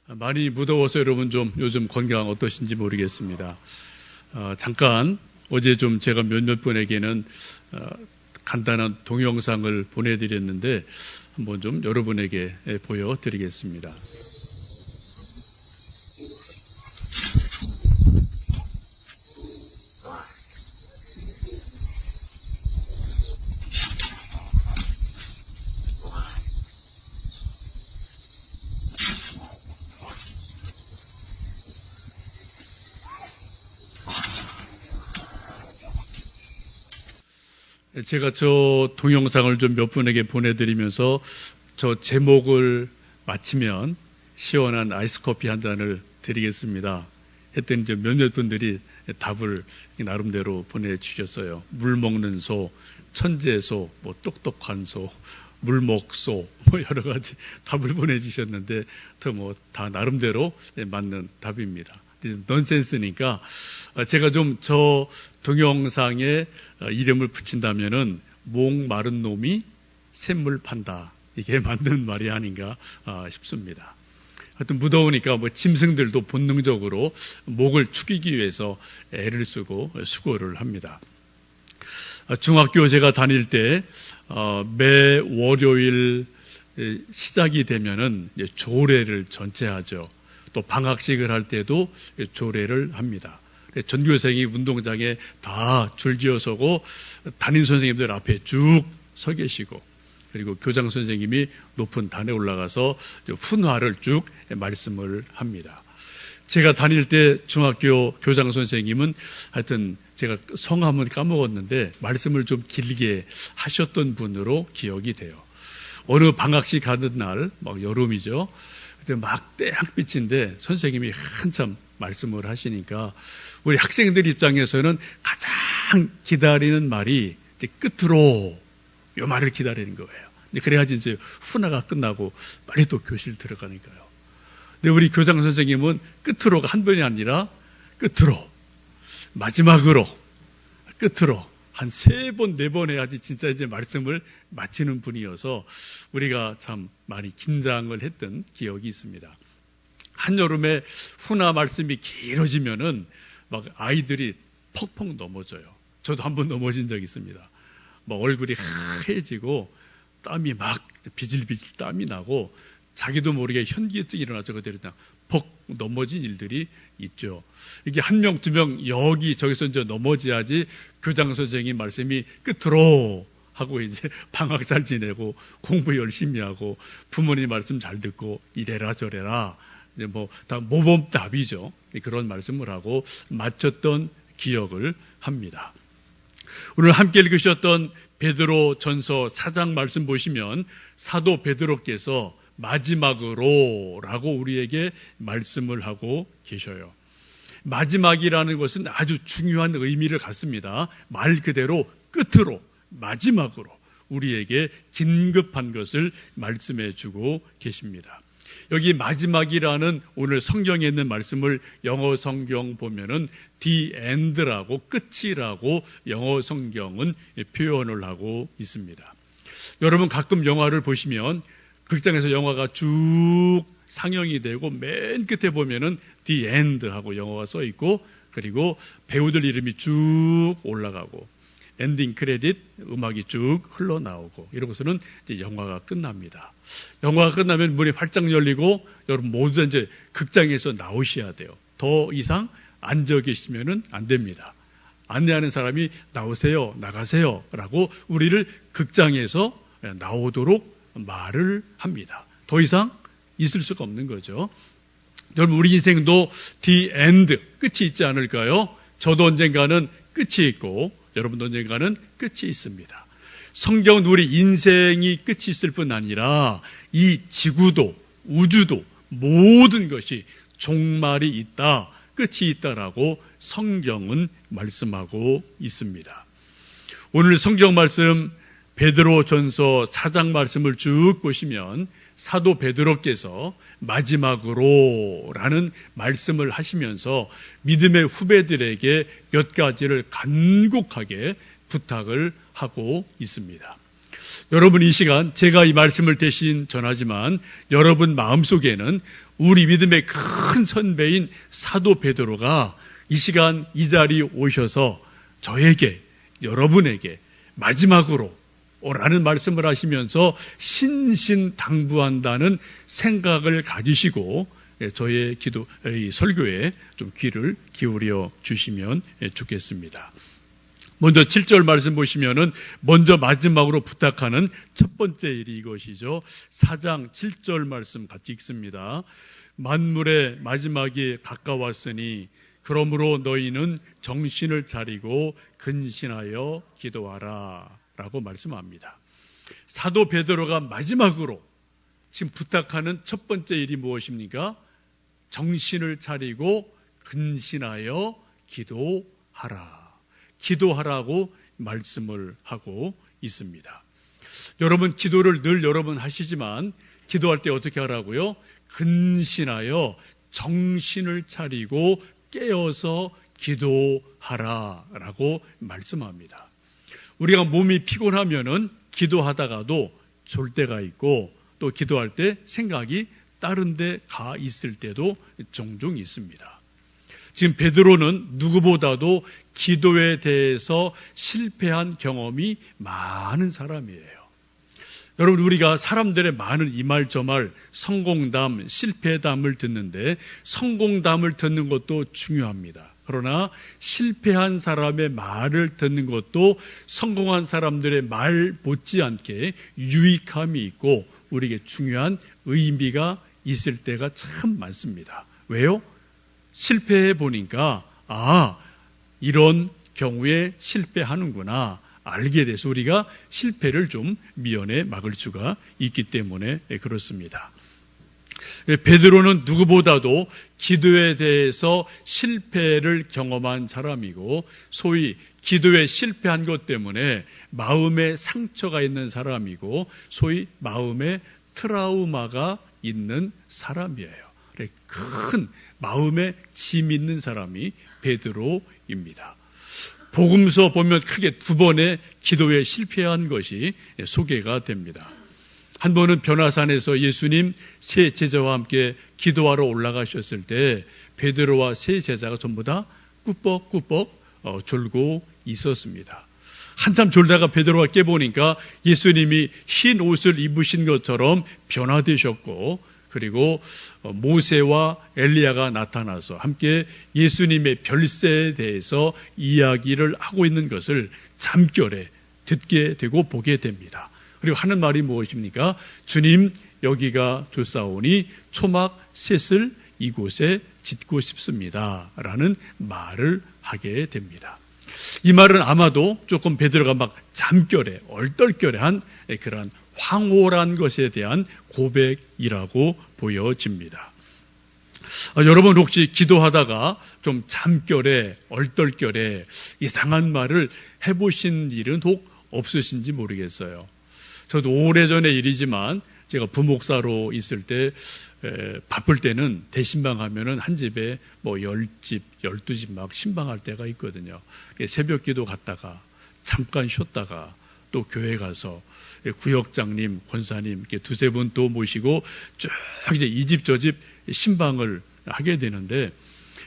많이 무더워서 여러분 좀 요즘 건강 어떠신지 모르겠습니다. 잠깐 어제 좀 제가 몇몇 분에게는 간단한 동영상을 보내드렸는데 한번 좀 여러분에게 보여드리겠습니다. 제가 저 동영상을 좀 몇 분에게 보내드리면서 저 제목을 마치면 시원한 아이스 커피 한 잔을 드리겠습니다. 했더니 이제 몇몇 분들이 답을 나름대로 보내주셨어요. 물 먹는 소, 천재소, 뭐 똑똑한 소, 물먹소, 뭐 여러 가지 답을 보내주셨는데 다 나름대로 맞는 답입니다. 넌센스니까 제가 좀 저 동영상에 이름을 붙인다면은 목마른 놈이 샘물 판다, 이게 맞는 말이 아닌가 싶습니다. 하여튼 무더우니까 짐승들도 본능적으로 목을 축이기 위해서 애를 쓰고 수고를 합니다. 중학교 제가 다닐 때 매 월요일 시작이 되면은 조례를 전체하죠. 또 방학식을 할 때도 조례를 합니다. 전교생이 운동장에 다 줄지어 서고 담임 선생님들 앞에 쭉 서 계시고, 그리고 교장 선생님이 높은 단에 올라가서 훈화를 쭉 말씀을 합니다. 제가 다닐 때 중학교 교장 선생님은 하여튼 제가 성함은 까먹었는데 말씀을 좀 길게 하셨던 분으로 기억이 돼요. 어느 방학식 가는 날, 여름이죠. 막 땡빛인데 선생님이 한참 말씀을 하시니까 우리 학생들 입장에서는 가장 기다리는 말이 이제 끝으로 요 말을 기다리는 거예요. 그래야지 이제 훈화가 끝나고 빨리 또 교실 들어가니까요. 근데 우리 교장 선생님은 끝으로가 한 번이 아니라 끝으로, 마지막으로, 끝으로 한 3번, 4번 해야지 진짜 이제 말씀을 마치는 분이어서 우리가 참 많이 긴장을 했던 기억이 있습니다. 한여름에 훈화 말씀이 길어지면은 막 아이들이 퍽퍽 넘어져요. 저도 한번 넘어진 적이 있습니다. 막 얼굴이 하얘지고 땀이 막 비질비질 땀이 나고 자기도 모르게 현기증이 일어나서 그대로 그냥 퍽 넘어진 일들이 있죠. 이게 한 명, 두 명 여기 저기서 이제 넘어져야지 교장 선생님 말씀이 끝으로 하고 이제 방학 잘 지내고 공부 열심히 하고 부모님 말씀 잘 듣고 이래라 저래라 이제 다 모범답이죠. 그런 말씀을 하고 마쳤던 기억을 합니다. 오늘 함께 읽으셨던 베드로 전서 4장 말씀 보시면 사도 베드로께서 마지막으로 라고 우리에게 말씀을 하고 계셔요. 마지막이라는 것은 아주 중요한 의미를 갖습니다. 말 그대로 끝으로, 마지막으로 우리에게 긴급한 것을 말씀해 주고 계십니다. 여기 마지막이라는 오늘 성경에 있는 말씀을 영어 성경 보면은 the end라고, 끝이라고 영어 성경은 표현을 하고 있습니다. 여러분 가끔 영화를 보시면 극장에서 영화가 쭉 상영이 되고 맨 끝에 보면은 the end 하고 영어가 써 있고, 그리고 배우들 이름이 쭉 올라가고 엔딩 크레딧 음악이 쭉 흘러나오고 이러고서는 이제 영화가 끝납니다. 영화가 끝나면 문이 활짝 열리고 여러분 모두 이제 극장에서 나오셔야 돼요. 더 이상 앉아 계시면은 안 됩니다. 안내하는 사람이 나오세요, 나가세요 라고 우리를 극장에서 나오도록 말을 합니다. 더 이상 있을 수가 없는 거죠. 여러분 우리 인생도 the end, 끝이 있지 않을까요? 저도 언젠가는 끝이 있고 여러분도 언젠가는 끝이 있습니다. 성경은 우리 인생이 끝이 있을 뿐 아니라 이 지구도 우주도 모든 것이 종말이 있다, 끝이 있다라고 성경은 말씀하고 있습니다. 오늘 성경 말씀 베드로 전서 4장 말씀을 쭉 보시면 사도 베드로께서 마지막으로 라는 말씀을 하시면서 믿음의 후배들에게 몇 가지를 간곡하게 부탁을 하고 있습니다. 여러분 이 시간 제가 이 말씀을 대신 전하지만 여러분 마음속에는 우리 믿음의 큰 선배인 사도 베드로가 이 시간 이 자리에 오셔서 저에게, 여러분에게 마지막으로 오라는 말씀을 하시면서 신신당부한다는 생각을 가지시고 저의 이 설교에 좀 귀를 기울여 주시면 좋겠습니다. 먼저 7절 말씀 보시면은 먼저 마지막으로 부탁하는 첫 번째 일이 이것이죠. 4장 7절 말씀 같이 읽습니다. 만물의 마지막이 가까웠으니 그러므로 너희는 정신을 차리고 근신하여 기도하라 라고 말씀합니다. 사도 베드로가 마지막으로 지금 부탁하는 첫 번째 일이 무엇입니까? 정신을 차리고 근신하여 기도하라. 기도하라고 말씀을 하고 있습니다. 여러분 기도를 늘 여러분 하시지만 기도할 때 어떻게 하라고요? 근신하여 정신을 차리고 깨어서 기도하라라고 말씀합니다. 우리가 몸이 피곤하면은 기도하다가도 졸 때가 있고 또 기도할 때 생각이 다른 데 가 있을 때도 종종 있습니다. 지금 베드로는 누구보다도 기도에 대해서 실패한 경험이 많은 사람이에요. 여러분 우리가 사람들의 많은 이 말 저 말 성공담, 실패담을 듣는데 성공담을 듣는 것도 중요합니다. 그러나 실패한 사람의 말을 듣는 것도 성공한 사람들의 말 못지않게 유익함이 있고 우리에게 중요한 의미가 있을 때가 참 많습니다. 왜요? 실패해 보니까 이런 경우에 실패하는구나 알게 돼서 우리가 실패를 좀 미연에 막을 수가 있기 때문에 그렇습니다. 베드로는 누구보다도 기도에 대해서 실패를 경험한 사람이고 소위 기도에 실패한 것 때문에 마음에 상처가 있는 사람이고 소위 마음에 트라우마가 있는 사람이에요. 큰 마음에 짐 있는 사람이 베드로입니다. 복음서 보면 크게 두 번의 기도에 실패한 것이 소개가 됩니다. 한 번은 변화산에서 예수님 세 제자와 함께 기도하러 올라가셨을 때 베드로와 세 제자가 전부 다 꾸벅꾸벅 졸고 있었습니다. 한참 졸다가 베드로가 깨보니까 예수님이 흰 옷을 입으신 것처럼 변화되셨고 그리고 모세와 엘리야가 나타나서 함께 예수님의 별세에 대해서 이야기를 하고 있는 것을 잠결에 듣게 되고 보게 됩니다. 그리고 하는 말이 무엇입니까? 주님 여기가 좋사오니 초막 셋을 이곳에 짓고 싶습니다. 라는 말을 하게 됩니다. 이 말은 아마도 조금 베드로가 막 잠결에 얼떨결에한 그런 황홀한 것에 대한 고백이라고 보여집니다. 여러분 혹시 기도하다가 좀 잠결에 얼떨결에 이상한 말을 해보신 일은 혹 없으신지 모르겠어요. 저도 오래전의 일이지만 제가 부목사로 있을 때 바쁠 때는 대신방 하면은 한 집에 뭐 10집, 12집 막 신방할 때가 있거든요. 새벽 기도 갔다가 잠깐 쉬었다가 또 교회 가서 구역장님, 권사님 이렇게 두세 분 또 모시고 쭉 이제 이 집 저 집 신방을 하게 되는데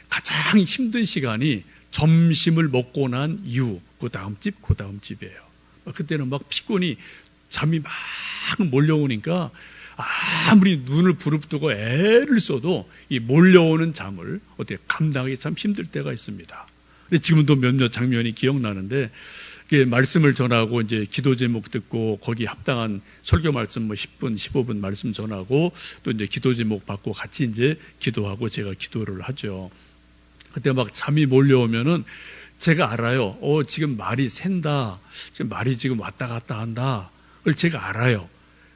가장 힘든 시간이 점심을 먹고 난 이후 그 다음 집이에요. 그때는 막 피곤이 잠이 막 몰려오니까 아무리 눈을 부릅뜨고 애를 써도 이 몰려오는 잠을 어떻게 감당하기 참 힘들 때가 있습니다. 근데 지금도 몇몇 장면이 기억나는데 말씀을 전하고 이제 기도 제목 듣고 거기 합당한 설교 말씀 뭐 10분, 15분 말씀 전하고 또 이제 기도 제목 받고 같이 이제 기도하고 제가 기도를 하죠. 그때 막 잠이 몰려오면은 제가 알아요. 지금 말이 샌다. 지금 말이 지금 왔다 갔다 한다. 그걸 제가 알아요.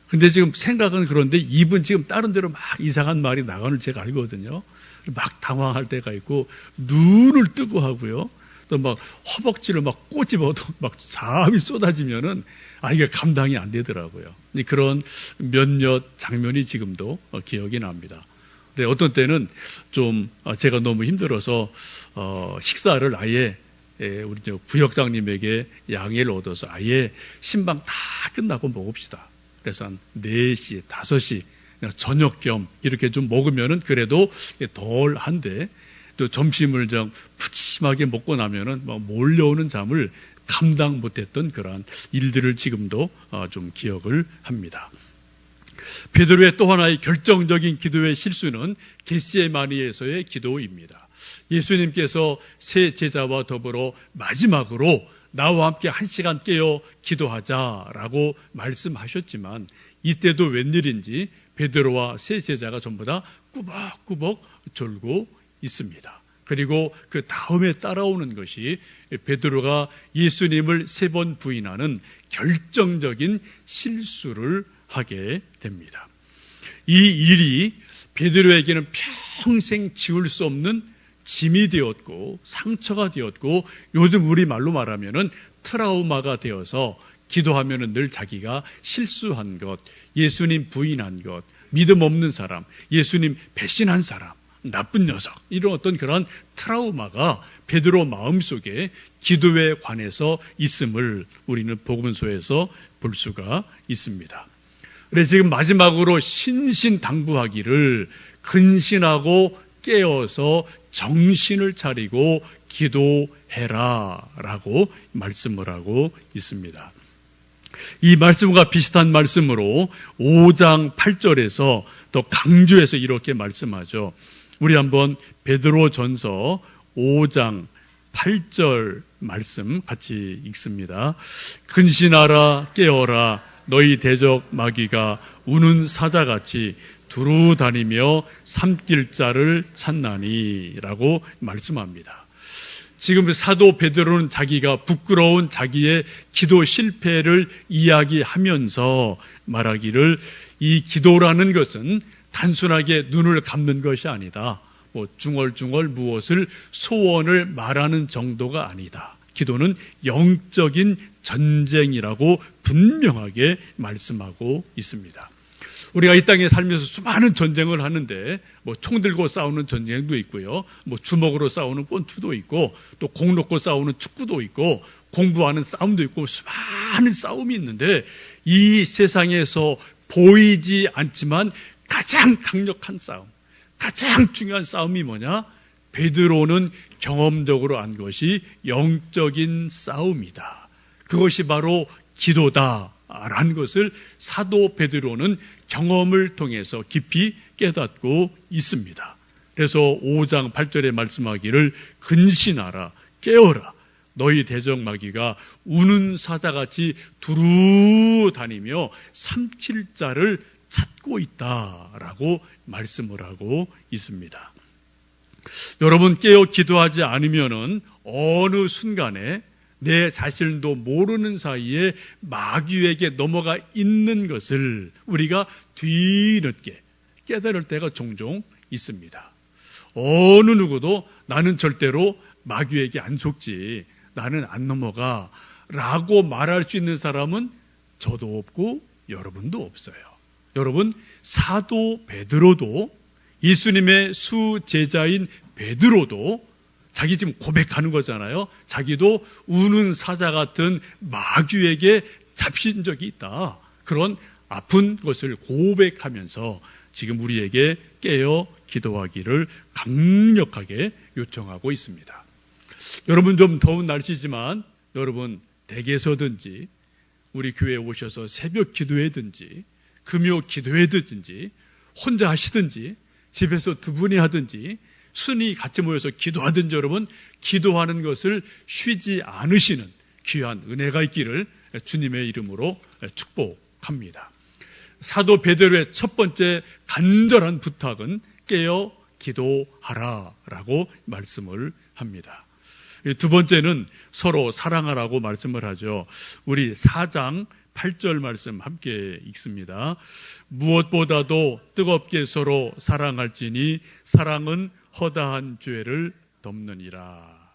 근데 지금 생각은 그런데 입은 지금 다른 데로 막 이상한 말이 나가는 걸 제가 알거든요. 막 당황할 때가 있고 눈을 뜨고 하고요. 또 막 허벅지를 막 꼬집어도 막 잠이 쏟아지면은 이게 감당이 안 되더라고요. 그런 몇몇 장면이 지금도 기억이 납니다. 근데 어떤 때는 좀 제가 너무 힘들어서 식사를 아예 우리 부역장님에게 양해를 얻어서 아예 신방 다 끝나고 먹읍시다. 그래서 한 4시, 5시 저녁 겸 이렇게 좀 먹으면은 그래도 덜 한데, 또 점심을 좀 푸짐하게 먹고 나면은 몰려오는 잠을 감당 못했던 그러한 일들을 지금도 좀 기억을 합니다. 베드로의 또 하나의 결정적인 기도의 실수는 겟세마니에서의 기도입니다. 예수님께서 세 제자와 더불어 마지막으로 나와 함께 1시간 깨어 기도하자라고 말씀하셨지만, 이때도 웬일인지 베드로와 세 제자가 전부 다 꾸벅꾸벅 졸고 있습니다. 그리고 그 다음에 따라오는 것이 베드로가 예수님을 3번 부인하는 결정적인 실수를 하게 됩니다. 이 일이 베드로에게는 평생 지울 수 없는 짐이 되었고 상처가 되었고, 요즘 우리말로 말하면은 트라우마가 되어서 기도하면은 늘 자기가 실수한 것, 예수님 부인한 것, 믿음 없는 사람, 예수님 배신한 사람, 나쁜 녀석, 이런 어떤 그런 트라우마가 베드로 마음속에 기도에 관해서 있음을 우리는 복음서에서 볼 수가 있습니다. 그래서 지금 마지막으로 신신당부하기를 근신하고 깨어서 정신을 차리고 기도해라 라고 말씀을 하고 있습니다. 이 말씀과 비슷한 말씀으로 5장 8절에서 또 강조해서 이렇게 말씀하죠. 우리 한번 베드로전서 5장 8절 말씀 같이 읽습니다. 근신하라 깨어라 너희 대적 마귀가 우는 사자같이 두루 다니며 삼킬 자를 찾나니 라고 말씀합니다. 지금 사도 베드로는 자기가 부끄러운 자기의 기도 실패를 이야기하면서 말하기를, 이 기도라는 것은 단순하게 눈을 감는 것이 아니다. 중얼중얼 무엇을 소원을 말하는 정도가 아니다. 기도는 영적인 전쟁이라고 분명하게 말씀하고 있습니다. 우리가 이 땅에 살면서 수많은 전쟁을 하는데, 총 들고 싸우는 전쟁도 있고요, 주먹으로 싸우는 권투도 있고, 또 공 놓고 싸우는 축구도 있고, 공부하는 싸움도 있고, 수많은 싸움이 있는데, 이 세상에서 보이지 않지만 가장 강력한 싸움, 가장 중요한 싸움이 뭐냐? 베드로는 경험적으로 안 것이 영적인 싸움이다. 그것이 바로 기도다라는 것을 사도 베드로는 경험을 통해서 깊이 깨닫고 있습니다. 그래서 5장 8절에 말씀하기를 근신하라 깨어라 너희 대적 마귀가 우는 사자같이 두루 다니며 삼킬 자를 찾고 있다라고 말씀을 하고 있습니다. 여러분, 깨어 기도하지 않으면은 어느 순간에 내 자신도 모르는 사이에 마귀에게 넘어가 있는 것을 우리가 뒤늦게 깨달을 때가 종종 있습니다. 어느 누구도 나는 절대로 마귀에게 안 속지, 나는 안 넘어가 라고 말할 수 있는 사람은 저도 없고 여러분도 없어요. 여러분, 사도 베드로도, 예수님의 수제자인 베드로도 자기 지금 고백하는 거잖아요. 자기도 우는 사자 같은 마귀에게 잡힌 적이 있다. 그런 아픈 것을 고백하면서 지금 우리에게 깨어 기도하기를 강력하게 요청하고 있습니다. 여러분, 좀 더운 날씨지만 여러분 댁에서든지 우리 교회에 오셔서 새벽 기도회든지 금요 기도회든지 혼자 하시든지 집에서 두 분이 하든지 순위 같이 모여서 기도하든지, 여러분 기도하는 것을 쉬지 않으시는 귀한 은혜가 있기를 주님의 이름으로 축복합니다. 사도 베드로의 첫 번째 간절한 부탁은 깨어 기도하라라고 말씀을 합니다. 두 번째는 서로 사랑하라고 말씀을 하죠. 우리 4장 8절 말씀 함께 읽습니다. 무엇보다도 뜨겁게 서로 사랑할지니 사랑은 허다한 죄를 덮느니라.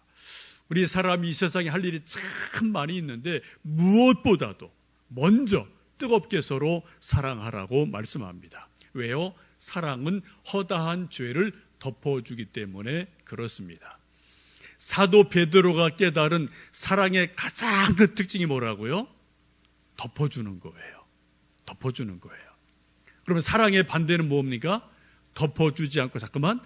우리 사람이 이 세상에 할 일이 참 많이 있는데 무엇보다도 먼저 뜨겁게 서로 사랑하라고 말씀합니다. 왜요? 사랑은 허다한 죄를 덮어주기 때문에 그렇습니다. 사도 베드로가 깨달은 사랑의 가장 큰 특징이 뭐라고요? 덮어주는 거예요. 덮어주는 거예요. 그러면 사랑의 반대는 뭡니까? 덮어주지 않고 자꾸만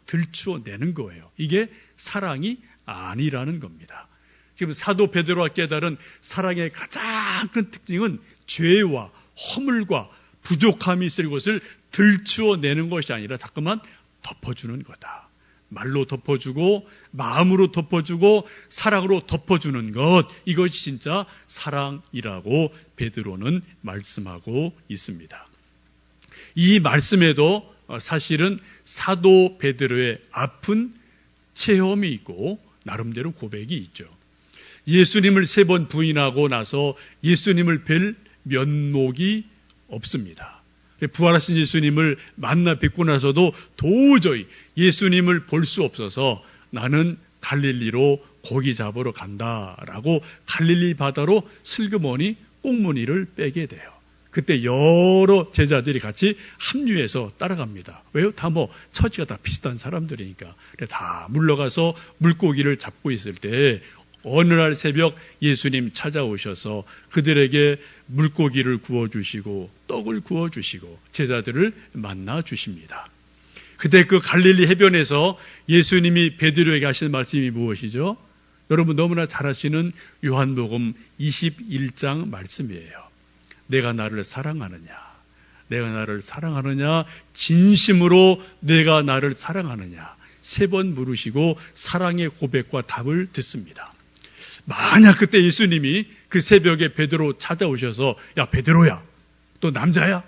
들추어내는 거예요. 이게 사랑이 아니라는 겁니다. 지금 사도 베드로가 깨달은 사랑의 가장 큰 특징은 죄와 허물과 부족함이 있을 것을 들추어내는 것이 아니라 자꾸만 덮어주는 거다. 말로 덮어주고 마음으로 덮어주고 사랑으로 덮어주는 것, 이것이 진짜 사랑이라고 베드로는 말씀하고 있습니다. 이 말씀에도 사실은 사도 베드로의 아픈 체험이 있고 나름대로 고백이 있죠. 예수님을 3번 부인하고 나서 예수님을 뵐 면목이 없습니다. 부활하신 예수님을 만나 뵙고 나서도 도저히 예수님을 볼 수 없어서 나는 갈릴리로 고기 잡으러 간다라고 갈릴리 바다로 슬그머니 꽁무니를 빼게 돼요. 그때 여러 제자들이 같이 합류해서 따라갑니다. 왜요? 다 처지가 다 비슷한 사람들이니까. 다 물러가서 물고기를 잡고 있을 때 어느 날 새벽 예수님 찾아오셔서 그들에게 물고기를 구워주시고 떡을 구워주시고 제자들을 만나 주십니다. 그때 그 갈릴리 해변에서 예수님이 베드로에게 하신 말씀이 무엇이죠? 여러분 너무나 잘 아시는 요한복음 21장 말씀이에요. 내가 나를 사랑하느냐? 내가 나를 사랑하느냐? 진심으로 내가 나를 사랑하느냐? 3번 물으시고 사랑의 고백과 답을 듣습니다. 만약 그때 예수님이 그 새벽에 베드로 찾아오셔서 야 베드로야, 너 남자야?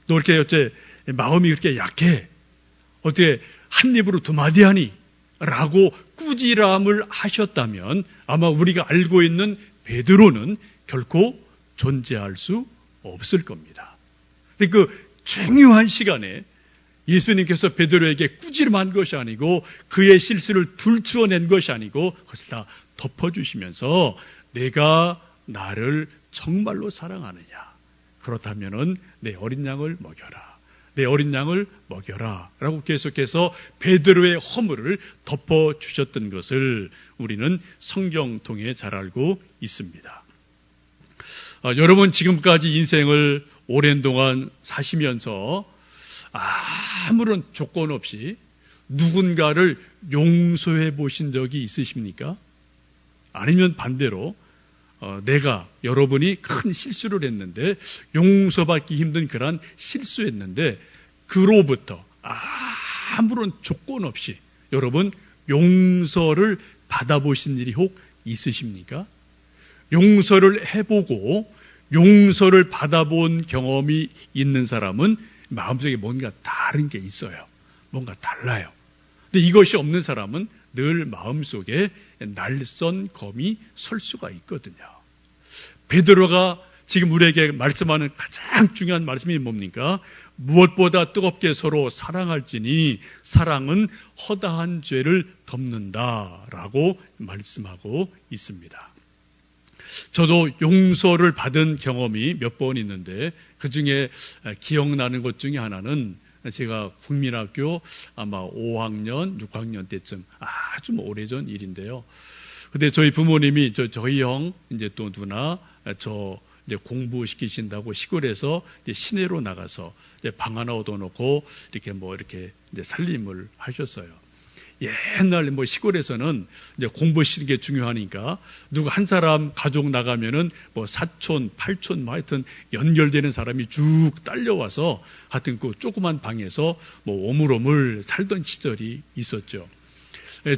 너 이렇게 어째 마음이 그렇게 약해? 어떻게 한 입으로 2마디 하니? 라고 꾸지람을 하셨다면 아마 우리가 알고 있는 베드로는 결코 존재할 수 없을 겁니다. 그 중요한 시간에 예수님께서 베드로에게 꾸지람한 것이 아니고 그의 실수를 들추어낸 것이 아니고 그것을 다 덮어주시면서 내가 나를 정말로 사랑하느냐? 그렇다면은 내 어린 양을 먹여라. 내 어린 양을 먹여라. 라고 계속해서 베드로의 허물을 덮어주셨던 것을 우리는 성경 통해 잘 알고 있습니다. 여러분 지금까지 인생을 오랜 동안 사시면서 아무런 조건 없이 누군가를 용서해 보신 적이 있으십니까? 아니면 반대로 내가 여러분이 큰 실수를 했는데 용서받기 힘든 그런 실수했는데 그로부터 아무런 조건 없이 여러분 용서를 받아보신 일이 혹 있으십니까? 용서를 해보고 용서를 받아본 경험이 있는 사람은 마음속에 뭔가 다른 게 있어요. 뭔가 달라요. 근데 이것이 없는 사람은 늘 마음속에 날선 검이 설 수가 있거든요. 베드로가 지금 우리에게 말씀하는 가장 중요한 말씀이 뭡니까? 무엇보다 뜨겁게 서로 사랑할지니 사랑은 허다한 죄를 덮는다라고 말씀하고 있습니다. 저도 용서를 받은 경험이 몇 번 있는데 그중에 기억나는 것 중에 하나는 제가 국민학교 아마 5학년, 6학년 때쯤 아주 오래전 일인데요. 근데 저희 부모님이 저희 형 이제 또 누나 저 이제 공부시키신다고 시골에서 이제 시내로 나가서 이제 방 하나 얻어놓고 이렇게 이제 살림을 하셨어요. 옛날 시골에서는 이제 공부시키는 게 중요하니까 누구 한 사람 가족 나가면은 사촌, 팔촌 하여튼 연결되는 사람이 쭉 딸려와서 하여튼 그 조그만 방에서 오물오물 살던 시절이 있었죠.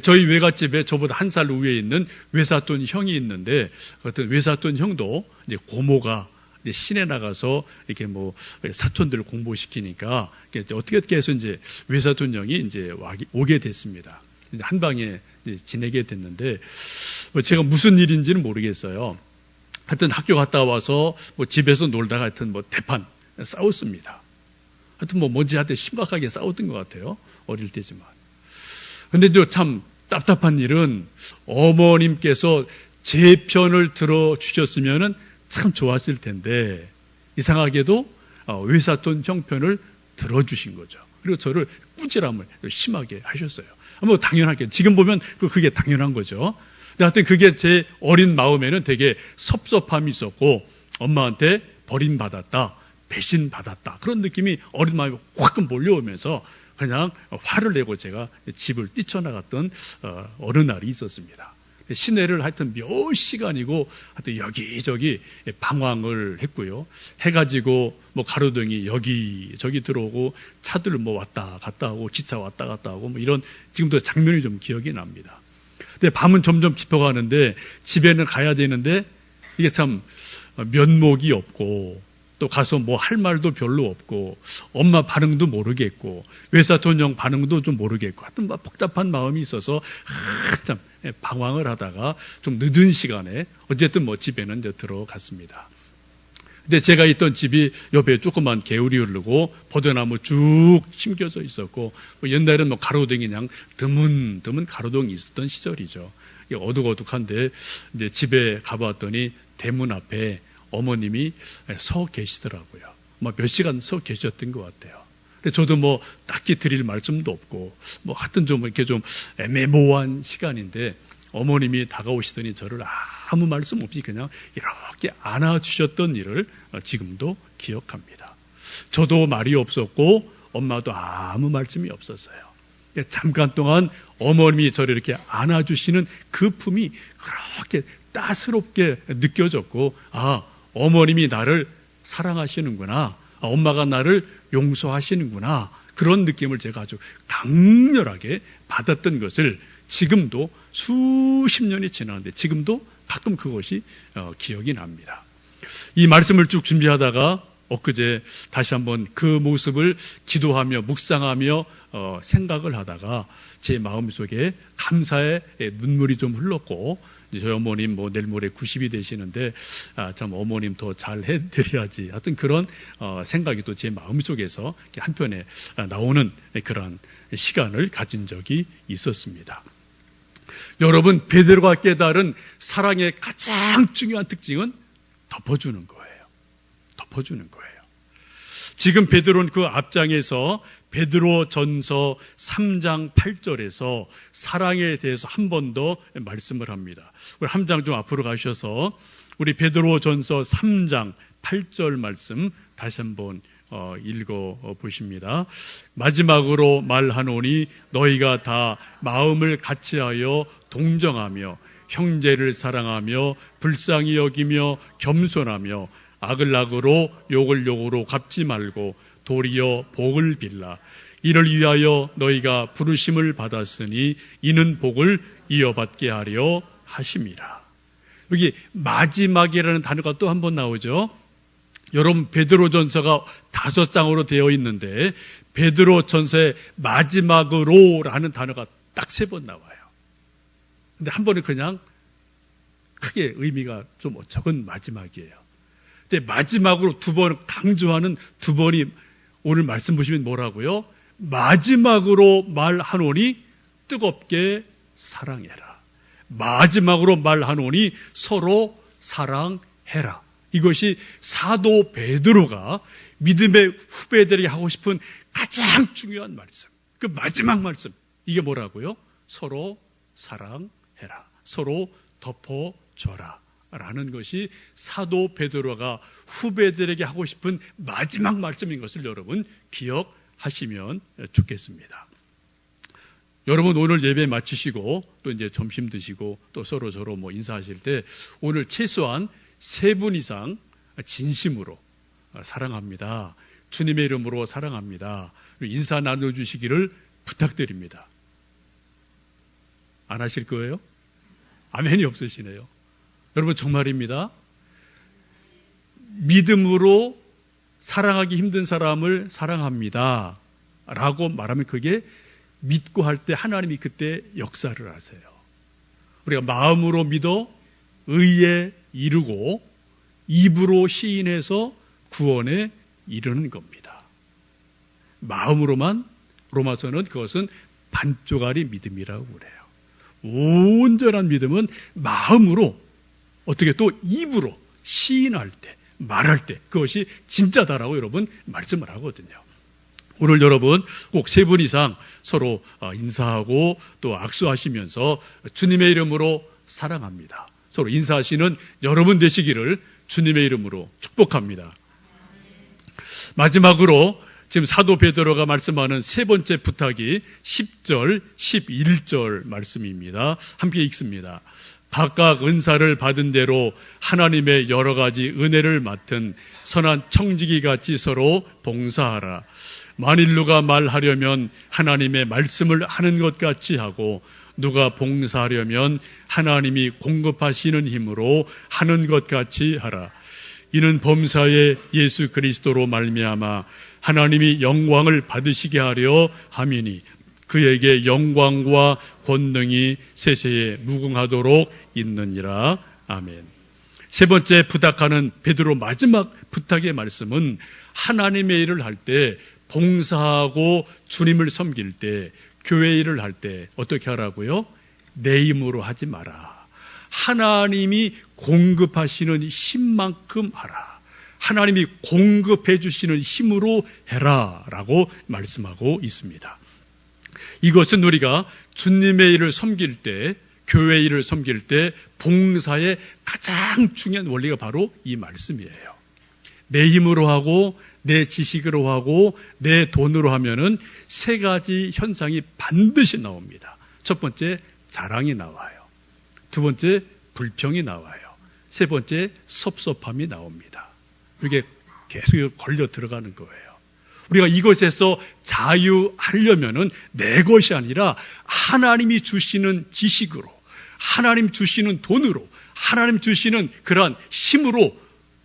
저희 외갓집에 저보다 1살 우위에 있는 외사돈 형이 있는데 하여튼 외사돈 형도 이제 고모가 이제 시내 나가서 이렇게 사촌들을 공부시키니까 어떻게 해서 이제 외사돈 형이 이제 오게 됐습니다. 이제 한 방에 이제 지내게 됐는데 제가 무슨 일인지는 모르겠어요. 하여튼 학교 갔다 와서 집에서 놀다가 하여튼 대판 싸웠습니다. 하여튼 뭔지 하여튼 심각하게 싸웠던 것 같아요. 어릴 때지만. 근데 참 답답한 일은 어머님께서 제 편을 들어주셨으면은 참 좋았을 텐데 이상하게도 외사돈 형편을 들어주신 거죠. 그리고 저를 꾸지람을 심하게 하셨어요. 뭐 당연하게 지금 보면 그게 당연한 거죠. 근데 하여튼 그게 제 어린 마음에는 되게 섭섭함이 있었고 엄마한테 버림받았다, 배신받았다 그런 느낌이 어린 마음에 확 몰려오면서 그냥 화를 내고 제가 집을 뛰쳐나갔던 어느 날이 있었습니다. 시내를 하여튼 몇 시간이고 하여튼 여기저기 방황을 했고요. 해가지고 뭐 가로등이 여기저기 들어오고 차들 뭐 왔다 갔다 하고 기차 왔다 갔다 하고 뭐 이런 지금도 장면이 좀 기억이 납니다. 근데 밤은 점점 깊어가는데 집에는 가야 되는데 이게 참 면목이 없고 또 가서 뭐 할 말도 별로 없고 엄마 반응도 모르겠고 외사촌 형 반응도 좀 모르겠고 하여튼 막 복잡한 마음이 있어서 한참 방황을 하다가 좀 늦은 시간에 어쨌든 뭐 집에는 이제 들어갔습니다. 근데 제가 있던 집이 옆에 조그만 개울이 흐르고 버드나무 쭉 심겨져 있었고 뭐 옛날에는 뭐 가로등이 그냥 드문 가로등이 있었던 시절이죠. 어둑어둑한데 이제 집에 가봤더니 대문 앞에 어머님이 서 계시더라고요. 몇 시간 서 계셨던 것 같아요. 근데 저도 뭐 딱히 드릴 말씀도 없고 뭐 하여튼 좀 이렇게 좀 애매모호한 시간인데 어머님이 다가오시더니 저를 아무 말씀 없이 그냥 이렇게 안아주셨던 일을 지금도 기억합니다. 저도 말이 없었고 엄마도 아무 말씀이 없었어요. 잠깐 동안 어머님이 저를 이렇게 안아주시는 그 품이 그렇게 따스럽게 느껴졌고 어머님이 나를 사랑하시는구나. 엄마가 나를 용서하시는구나. 그런 느낌을 제가 아주 강렬하게 받았던 것을 지금도 수십 년이 지나는데 지금도 가끔 그것이 기억이 납니다. 이 말씀을 쭉 준비하다가 엊그제 다시 한번 그 모습을 기도하며 묵상하며 생각을 하다가 제 마음속에 감사의 눈물이 좀 흘렀고 저희 어머님 뭐 내일 모레 90이 되시는데 참 어머님 더 잘 해드려야지 하여튼 그런 생각이 또 제 마음속에서 한편에 나오는 그런 시간을 가진 적이 있었습니다. 여러분 베드로가 깨달은 사랑의 가장 중요한 특징은 덮어주는 거예요. 덮어주는 거예요. 지금 베드로는 그 앞장에서 베드로 전서 3장 8절에서 사랑에 대해서 한 번 더 말씀을 합니다. 우리 한 장 좀 앞으로 가셔서 우리 베드로 전서 3장 8절 말씀 다시 한번 읽어 보십니다. 마지막으로 말하노니 너희가 다 마음을 같이하여 동정하며 형제를 사랑하며 불쌍히 여기며 겸손하며 악을 악으로 욕을 욕으로 갚지 말고 도리어 복을 빌라. 이를 위하여 너희가 부르심을 받았으니 이는 복을 이어받게 하려 하심이라. 여기 마지막이라는 단어가 또 한 번 나오죠. 여러분 베드로전서가 5장으로 되어 있는데 베드로전서의 마지막으로라는 단어가 딱 3번 나와요. 근데 한 번은 그냥 크게 의미가 좀 적은 마지막이에요. 근데 마지막으로 2번 강조하는 2번이 오늘 말씀 보시면 뭐라고요? 마지막으로 말하노니 뜨겁게 사랑해라. 마지막으로 말하노니 서로 사랑해라. 이것이 사도 베드로가 믿음의 후배들이 하고 싶은 가장 중요한 말씀. 그 마지막 말씀. 이게 뭐라고요? 서로 사랑해라. 서로 덮어줘라. 라는 것이 사도 베드로가 후배들에게 하고 싶은 마지막 말씀인 것을 여러분 기억하시면 좋겠습니다. 여러분 오늘 예배 마치시고 또 이제 점심 드시고 또 서로 뭐 인사하실 때 오늘 최소한 3분 이상 진심으로 사랑합니다. 주님의 이름으로 사랑합니다. 인사 나눠주시기를 부탁드립니다. 안 하실 거예요? 아멘이 없으시네요. 여러분 정말입니다. 믿음으로 사랑하기 힘든 사람을 사랑합니다. 라고 말하면 그게 믿고 할 때 하나님이 그때 역사를 하세요. 우리가 마음으로 믿어 의에 이르고 입으로 시인해서 구원에 이르는 겁니다. 마음으로만 로마서는 그것은 반쪽짜리 믿음이라고 그래요. 온전한 믿음은 마음으로 어떻게 또 입으로 시인할 때 말할 때 그것이 진짜다라고 여러분 말씀을 하거든요. 오늘 여러분 꼭 3분 이상 서로 인사하고 또 악수하시면서 주님의 이름으로 사랑합니다. 서로 인사하시는 여러분 되시기를 주님의 이름으로 축복합니다. 마지막으로 지금 사도 베드로가 말씀하는 3번째 부탁이 10절, 11절 말씀입니다. 함께 읽습니다. 각각 은사를 받은 대로 하나님의 여러 가지 은혜를 맡은 선한 청지기 같이 서로 봉사하라. 만일 누가 말하려면 하나님의 말씀을 하는 것 같이 하고 누가 봉사하려면 하나님이 공급하시는 힘으로 하는 것 같이 하라. 이는 범사에 예수 그리스도로 말미암아 하나님이 영광을 받으시게 하려 함이니 그에게 영광과 권능이 세세에 무궁하도록 있느니라. 아멘. 3번째 부탁하는 베드로 마지막 부탁의 말씀은 하나님의 일을 할 때, 봉사하고 주님을 섬길 때, 교회 일을 할 때 어떻게 하라고요? 내 힘으로 하지 마라. 하나님이 공급하시는 힘만큼 하라. 하나님이 공급해 주시는 힘으로 해라 라고 말씀하고 있습니다. 이것은 우리가 주님의 일을 섬길 때, 교회 일을 섬길 때 봉사의 가장 중요한 원리가 바로 이 말씀이에요. 내 힘으로 하고 내 지식으로 하고 내 돈으로 하면은 3가지 현상이 반드시 나옵니다. 첫 번째, 자랑이 나와요. 2번째, 불평이 나와요. 3번째, 섭섭함이 나옵니다. 이게 계속 걸려 들어가는 거예요. 우리가 이것에서 자유하려면은 내 것이 아니라 하나님이 주시는 지식으로, 하나님 주시는 돈으로, 하나님 주시는 그러한 힘으로,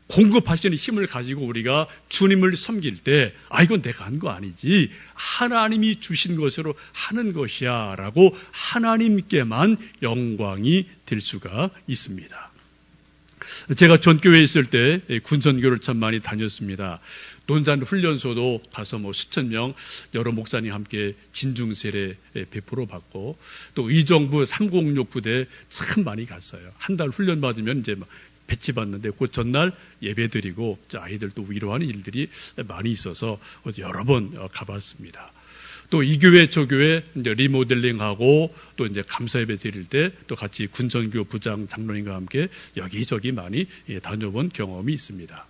공급하시는 힘을 가지고 우리가 주님을 섬길 때, 이건 내가 한 거 아니지, 하나님이 주신 것으로 하는 것이야 라고 하나님께만 영광이 될 수가 있습니다. 제가 전교회에 있을 때 군선교를 참 많이 다녔습니다. 논산 훈련소도 가서 수천 명 여러 목사님 함께 진중세례 베풀어 받고, 또 의정부 306 부대 참 많이 갔어요. 한 달 훈련 받으면 이제 배치 받는데 그 전날 예배 드리고 아이들 또 위로하는 일들이 많이 있어서 여러 번 가봤습니다. 또 이 교회 저 교회 이제 리모델링하고 또 이제 감사 예배 드릴 때 또 같이 군선교 부장 장로님과 함께 여기저기 많이 다녀본 경험이 있습니다.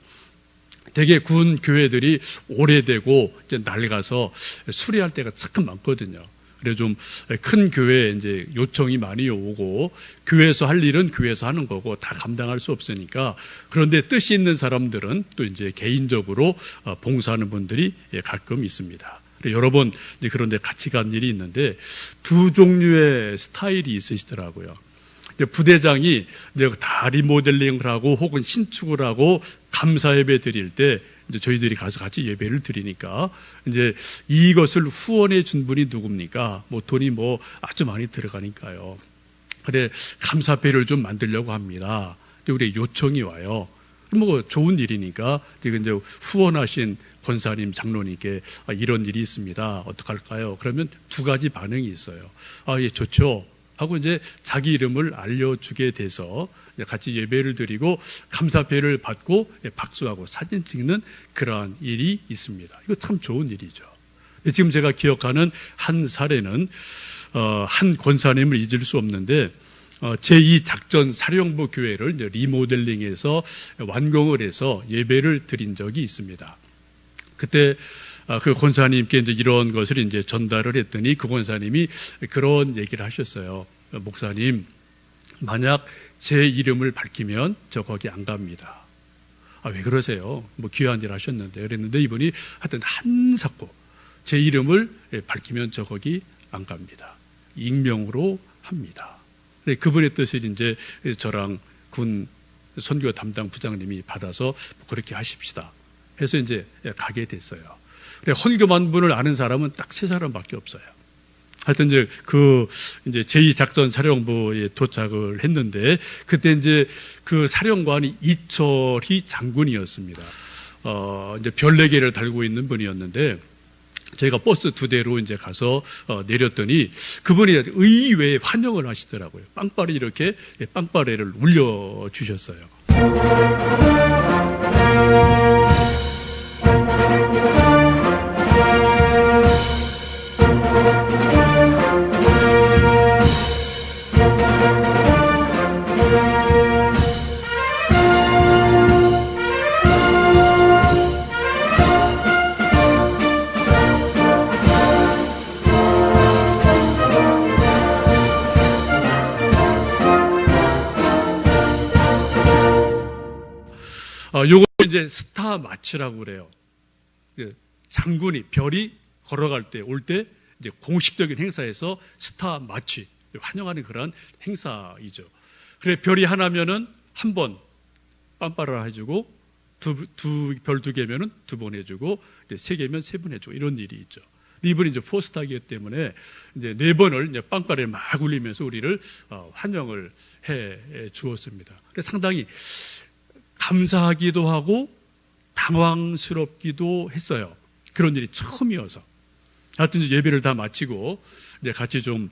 대개 군 교회들이 오래되고 이제 낡아서 수리할 때가 참 많거든요. 그래 좀 큰 교회에 이제 요청이 많이 오고 교회에서 할 일은 교회에서 하는 거고 다 감당할 수 없으니까, 그런데 뜻이 있는 사람들은 또 이제 개인적으로 봉사하는 분들이 가끔 있습니다. 여러 번 그런데 같이 간 일이 있는데 2 종류의 스타일이 있으시더라고요. 부대장이 이제 다 리모델링을 하고 혹은 신축을 하고 감사 예배 드릴 때 이제 저희들이 가서 같이 예배를 드리니까 이제 이것을 후원해 준 분이 누굽니까? 돈이 아주 많이 들어가니까요. 그래 감사패를 좀 만들려고 합니다. 우리 요청이 와요. 좋은 일이니까 이제 후원하신 권사님, 장로님께 이런 일이 있습니다. 어떡할까요? 그러면 2가지 반응이 있어요. 예, 좋죠. 하고 이제 자기 이름을 알려주게 돼서 같이 예배를 드리고 감사패를 받고 박수하고 사진 찍는 그러한 일이 있습니다. 이거 참 좋은 일이죠. 지금 제가 기억하는 한 사례는 한 권사님을 잊을 수 없는데 제2작전 사령부 교회를 이제 리모델링해서 완공을 해서 예배를 드린 적이 있습니다. 그때 그 권사님께 이제 이런 것을 이제 전달을 했더니 그 권사님이 그런 얘기를 하셨어요. 목사님, 만약 제 이름을 밝히면 저 거기 안 갑니다. 왜 그러세요? 귀한 일 하셨는데. 그랬는데 이분이 하여튼 한사코 제 이름을 밝히면 저 거기 안 갑니다. 익명으로 합니다. 그분의 뜻을 이제 저랑 군 선교 담당 부장님이 받아서 그렇게 하십시다 해서 이제 가게 됐어요. 헌금한 분을 아는 사람은 딱 3사람밖에 없어요. 하여튼 이제 이제 제2작전 사령부에 도착을 했는데 그때 이제 그 사령관이 이철희 장군이었습니다. 이제 별 4개를 달고 있는 분이었는데 저희가 버스 2대로 이제 가서 내렸더니 그분이 의외의 환영을 하시더라고요. 빵빠레 이렇게 빵빠레를 울려 주셨어요. 요거 이제 스타 마치라고 그래요. 장군이, 별이 걸어갈 때, 올 때, 이제 공식적인 행사에서 스타 마치, 환영하는 그런 행사이죠. 그래, 별이 하나면은 한 번 빰빠라 해주고, 별 두 개면은 두 번 해주고, 이제 세 개면 세 번 해주고, 이런 일이 있죠. 이분이 이제 포스타기였기 때문에 이제 네 번을 이제 빵빠레를 막 울리면서 우리를 환영을 해 주었습니다. 그래서 상당히 감사하기도 하고 당황스럽기도 했어요. 그런 일이 처음이어서. 하여튼 이제 예배를 다 마치고 이제 같이 좀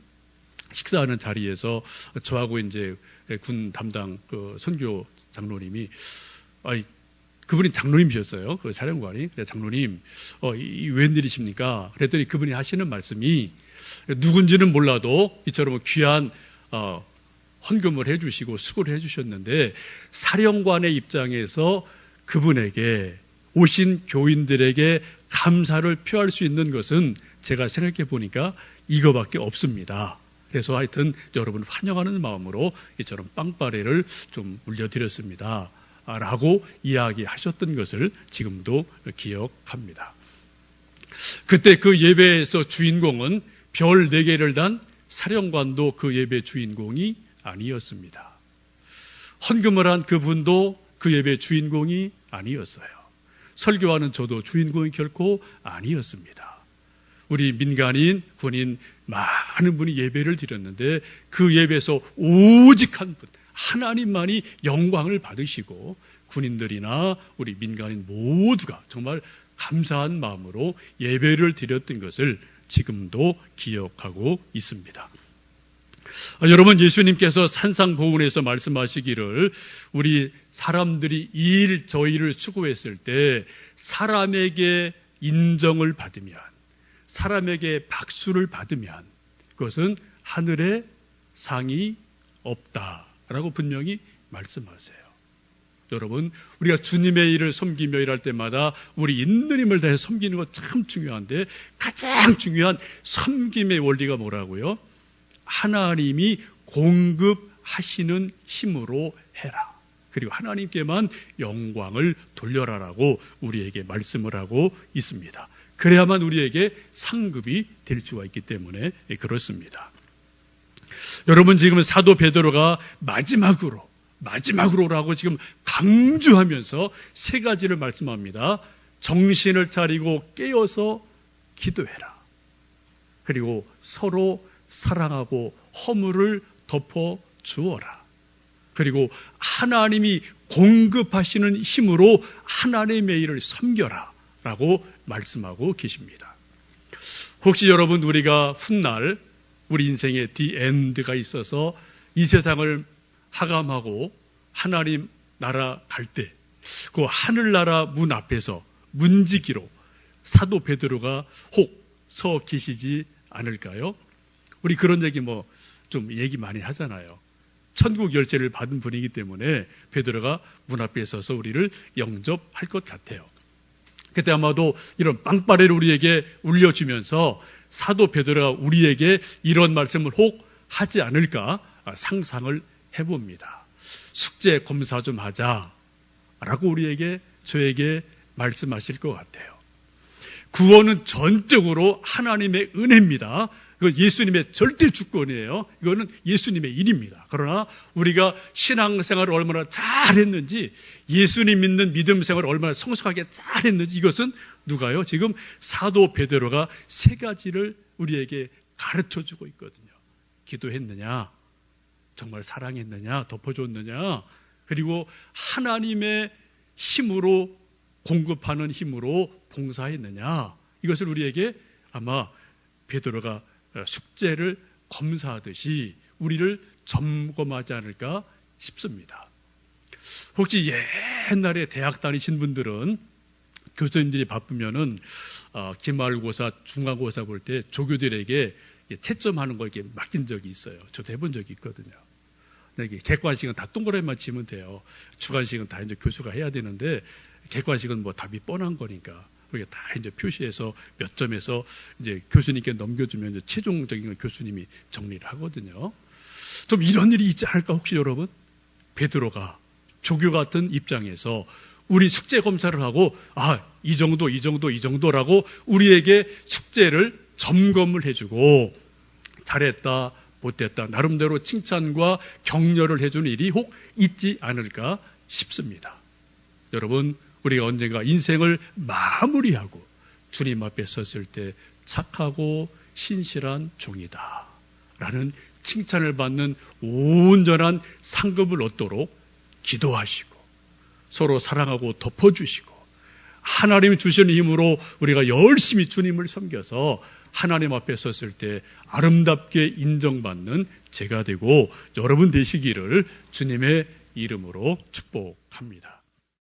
식사하는 자리에서 저하고 이제 군 담당 그 선교 장로님이 그분이 장로님이셨어요. 그 사령관이. 장로님, 이 웬일이십니까? 그랬더니 그분이 하시는 말씀이 누군지는 몰라도 이처럼 귀한 헌금을 해주시고 수고를 해주셨는데 사령관의 입장에서 그분에게 오신 교인들에게 감사를 표할 수 있는 것은 제가 생각해 보니까 이거밖에 없습니다. 그래서 하여튼 여러분 환영하는 마음으로 이처럼 빵빠레를 좀 울려드렸습니다. 라고 이야기하셨던 것을 지금도 기억합니다. 그때 그 예배에서 주인공은 별 4개를 단 사령관도 그 예배 주인공이 아니었습니다. 헌금을 한 그분도 그 예배 주인공이 아니었어요. 설교하는 저도 주인공이 결코 아니었습니다. 우리 민간인, 군인 많은 분이 예배를 드렸는데 그 예배에서 오직 한 분, 하나님만이 영광을 받으시고 군인들이나 우리 민간인 모두가 정말 감사한 마음으로 예배를 드렸던 것을 지금도 기억하고 있습니다. 여러분, 예수님께서 산상보훈에서 말씀하시기를 우리 사람들이 저희를 추구했을 때 사람에게 인정을 받으면, 사람에게 박수를 받으면 그것은 하늘에 상이 없다라고 분명히 말씀하세요. 여러분, 우리가 주님의 일을 섬기며 일할 때마다 우리 있는 힘을 다해 섬기는 것 참 중요한데 가장 중요한 섬김의 원리가 뭐라고요? 하나님이 공급하시는 힘으로 해라. 그리고 하나님께만 영광을 돌려라라고 우리에게 말씀을 하고 있습니다. 그래야만 우리에게 상급이 될 수가 있기 때문에 그렇습니다. 여러분, 지금 사도 베드로가 마지막으로라고 지금 강조하면서 3가지를 말씀합니다. 정신을 차리고 깨어서 기도해라. 그리고 서로 사랑하고 허물을 덮어 주어라. 그리고 하나님이 공급하시는 힘으로 하나님의 일을 섬겨라 라고 말씀하고 계십니다. 혹시 여러분, 우리가 훗날 우리 인생에 디엔드가 있어서 이 세상을 하감하고 하나님 나라 갈 때 그 하늘나라 문 앞에서 문지기로 사도 베드로가 혹 서 계시지 않을까요? 우리 그런 얘기 좀 얘기 많이 하잖아요. 천국 열쇠를 받은 분이기 때문에 베드로가 문 앞에 서서 우리를 영접할 것 같아요. 그때 아마도 이런 빵빠레를 우리에게 울려주면서 사도 베드로가 우리에게 이런 말씀을 혹 하지 않을까 상상을 해봅니다. 숙제 검사 좀 하자라고 저에게 말씀하실 것 같아요. 구원은 전적으로 하나님의 은혜입니다. 이건 예수님의 절대 주권이에요. 이거는 예수님의 일입니다. 그러나 우리가 신앙생활을 얼마나 잘했는지, 예수님 믿는 믿음 생활을 얼마나 성숙하게 잘했는지, 이것은 누가요? 지금 사도 베드로가 3가지를 우리에게 가르쳐주고 있거든요. 기도했느냐? 정말 사랑했느냐? 덮어줬느냐? 그리고 하나님의 힘으로, 공급하는 힘으로 봉사했느냐? 이것을 우리에게 아마 베드로가 숙제를 검사하듯이 우리를 점검하지 않을까 싶습니다. 혹시 옛날에 대학 다니신 분들은 교수님들이 바쁘면은 기말고사, 중간고사 볼 때 조교들에게 채점하는 거 이렇게 맡긴 적이 있어요. 저도 해본 적이 있거든요. 객관식은 다 동그라미만 치면 돼요. 주관식은 다 이제 교수가 해야 되는데 객관식은 답이 뻔한 거니까. 그게 다 이제 표시해서 몇 점에서 이제 교수님께 넘겨주면 이제 최종적인 걸 교수님이 정리를 하거든요. 좀 이런 일이 있지 않을까 혹시 여러분? 베드로가 조교 같은 입장에서 우리 숙제 검사를 하고 이 정도라고 우리에게 숙제를 점검을 해주고 잘했다 못했다 나름대로 칭찬과 격려를 해주는 일이 혹 있지 않을까 싶습니다. 여러분, 우리가 언젠가 인생을 마무리하고 주님 앞에 섰을 때 착하고 신실한 종이다 라는 칭찬을 받는 온전한 상급을 얻도록 기도하시고 서로 사랑하고 덮어주시고 하나님이 주시는 힘으로 우리가 열심히 주님을 섬겨서 하나님 앞에 섰을 때 아름답게 인정받는 제가 되고 여러분 되시기를 주님의 이름으로 축복합니다.